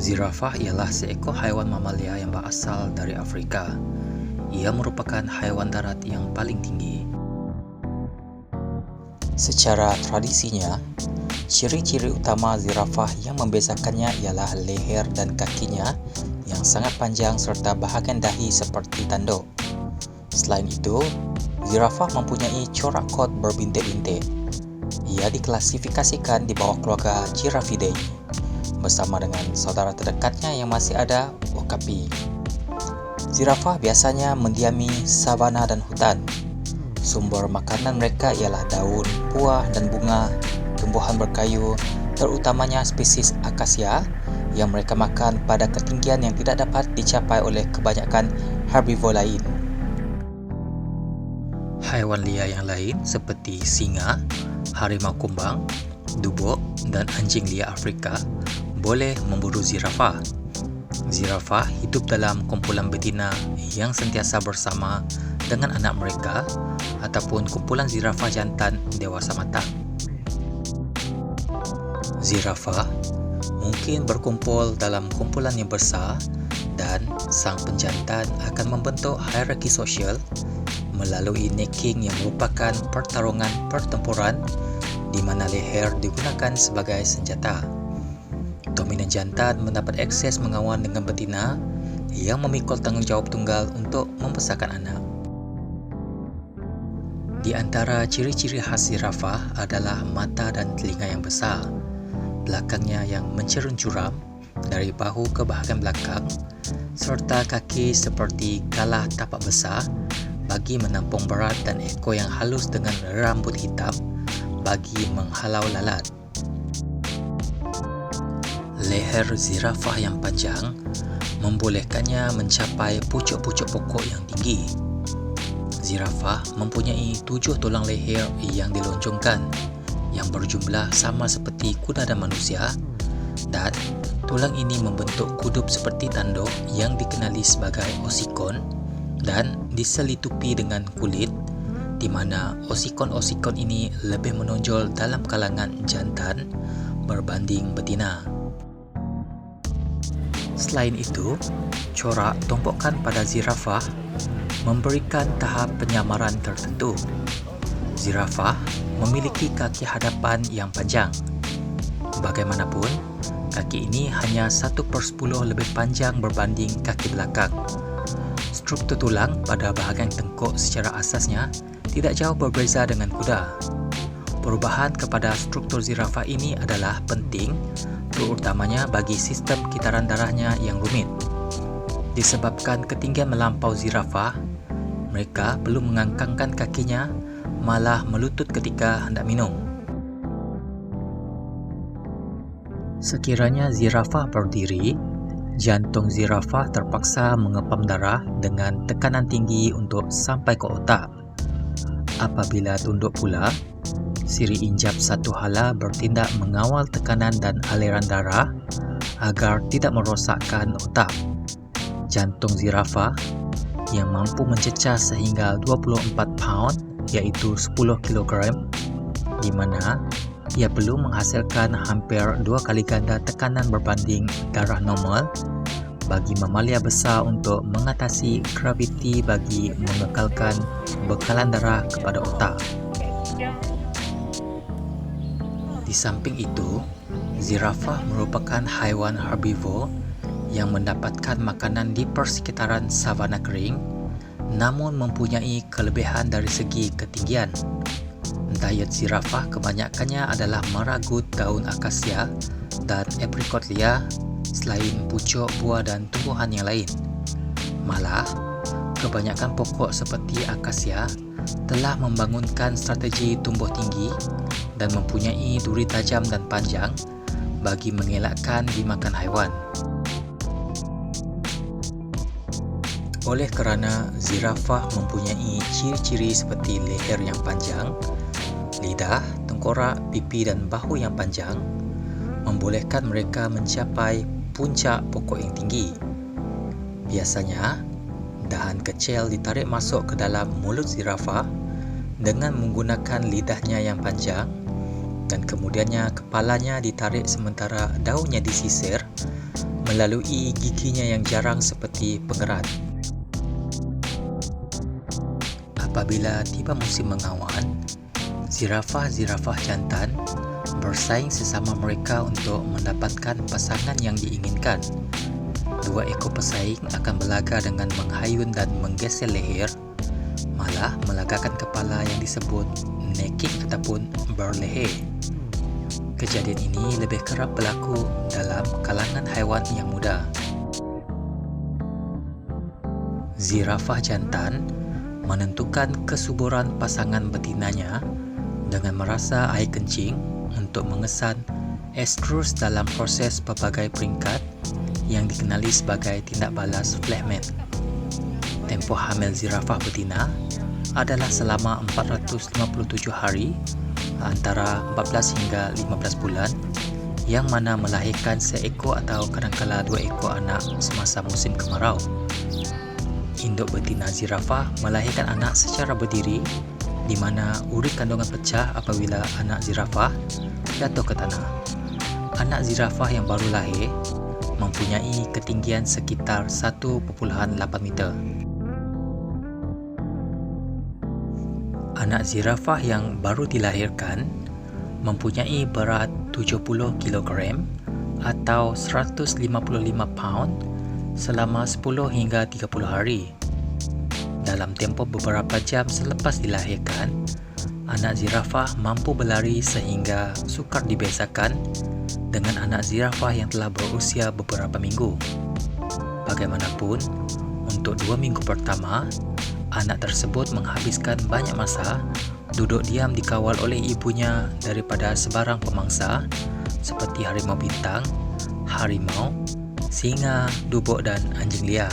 Zirafah ialah seekor haiwan mamalia yang berasal dari Afrika. Ia merupakan haiwan darat yang paling tinggi. Secara tradisinya, ciri-ciri utama zirafah yang membezakannya ialah leher dan kakinya yang sangat panjang serta bahagian dahi seperti tanduk. Selain itu, zirafah mempunyai corak kot berbintik-bintik. Ia diklasifikasikan di bawah keluarga Giraffidae bersama dengan saudara terdekatnya yang masih ada, Okapi. Zirafah biasanya mendiami savana dan hutan. Sumber makanan mereka ialah daun, buah dan bunga, tumbuhan berkayu, terutamanya spesies akasia yang mereka makan pada ketinggian yang tidak dapat dicapai oleh kebanyakan herbivora lain. Haiwan liar yang lain seperti singa, harimau kumbang, dubuk dan anjing liar Afrika boleh memburu zirafah. Zirafah hidup dalam kumpulan betina yang sentiasa bersama dengan anak mereka ataupun kumpulan zirafah jantan dewasa matang. Zirafah mungkin berkumpul dalam kumpulan yang besar dan sang penjantan akan membentuk hierarki sosial melalui necking yang merupakan pertarungan pertempuran di mana leher digunakan sebagai senjata. Dominan jantan mendapat akses mengawal dengan betina yang memikul tanggungjawab tunggal untuk membesarkan anak. Di antara ciri-ciri khas zirafah adalah mata dan telinga yang besar, belakangnya yang mencerun curam dari bahu ke bahagian belakang, serta kaki seperti galah tapak besar bagi menampung berat dan ekor yang halus dengan rambut hitam bagi menghalau lalat. Leher zirafah yang panjang membolehkannya mencapai pucuk-pucuk pokok yang tinggi. Zirafah mempunyai 7 tulang leher yang dilonjongkan yang berjumlah sama seperti kuda dan manusia, dan tulang ini membentuk kudup seperti tanduk yang dikenali sebagai osikon dan diselitupi dengan kulit, di mana osikon-osikon ini lebih menonjol dalam kalangan jantan berbanding betina. Selain itu, corak tumpukan pada zirafah memberikan tahap penyamaran tertentu. Zirafah memiliki kaki hadapan yang panjang. Bagaimanapun, kaki ini hanya 1/10 lebih panjang berbanding kaki belakang. Struktur tulang pada bahagian tengkuk secara asasnya tidak jauh berbeza dengan kuda. Perubahan kepada struktur zirafah ini adalah penting, terutamanya bagi sistem kitaran darahnya yang rumit. Disebabkan ketinggian melampau zirafah, mereka perlu mengangkangkan kakinya, malah melutut ketika hendak minum. Sekiranya zirafah berdiri, jantung zirafah terpaksa mengepam darah dengan tekanan tinggi untuk sampai ke otak. Apabila tunduk pula, siri injap satu hala bertindak mengawal tekanan dan aliran darah agar tidak merosakkan otak. Jantung zirafah yang mampu mencecah sehingga 24 pound iaitu 10 kilogram, di mana ia perlu menghasilkan hampir 2 kali ganda tekanan berbanding darah normal bagi mamalia besar untuk mengatasi graviti bagi mengekalkan bekalan darah kepada otak. Di samping itu, zirafah merupakan haiwan herbivore yang mendapatkan makanan di persekitaran savana kering, namun mempunyai kelebihan dari segi ketinggian. Diet zirafah kebanyakannya adalah meragut daun akasia dan aprikot liar selain pucuk, buah dan tumbuhan yang lain. Malah, kebanyakan pokok seperti akasia telah membangunkan strategi tumbuh tinggi dan mempunyai duri tajam dan panjang bagi mengelakkan dimakan haiwan. Oleh kerana zirafah mempunyai ciri-ciri seperti leher yang panjang, lidah, tengkorak, pipi dan bahu yang panjang, membolehkan mereka mencapai puncak pokok yang tinggi. Biasanya, dahan kecil ditarik masuk ke dalam mulut zirafah dengan menggunakan lidahnya yang panjang dan kemudiannya kepalanya ditarik sementara daunnya disisir melalui giginya yang jarang seperti pengerat. Apabila tiba musim mengawan, zirafah-zirafah jantan bersaing sesama mereka untuk mendapatkan pasangan yang diinginkan. Dua ekor pesaing akan berlaga dengan menghayun dan menggeser leher, malah melagakkan kepala yang disebut necking ataupun berleher. Kejadian ini lebih kerap berlaku dalam kalangan haiwan yang muda. Zirafah jantan menentukan kesuburan pasangan betinanya dengan merasa air kencing untuk mengesan estrus dalam proses pelbagai peringkat yang dikenali sebagai tindak balas Flehmen. Tempoh hamil zirafah betina adalah selama 457 hari antara 14 hingga 15 bulan, yang mana melahirkan seekor atau kadangkala dua ekor anak semasa musim kemarau. Induk betina zirafah melahirkan anak secara berdiri, di mana urin kandungan pecah apabila anak zirafah jatuh ke tanah. Anak zirafah yang baru lahir mempunyai ketinggian sekitar 1.8 meter. Anak zirafah yang baru dilahirkan mempunyai berat 70 kg atau 155 pound selama 10 hingga 30 hari. Dalam tempoh beberapa jam selepas dilahirkan, anak zirafah mampu berlari sehingga sukar dibezakan dengan anak zirafah yang telah berusia beberapa minggu. Bagaimanapun, untuk 2 minggu pertama, anak tersebut menghabiskan banyak masa duduk diam dikawal oleh ibunya daripada sebarang pemangsa seperti harimau bintang, harimau, singa, dubuk dan anjing liar.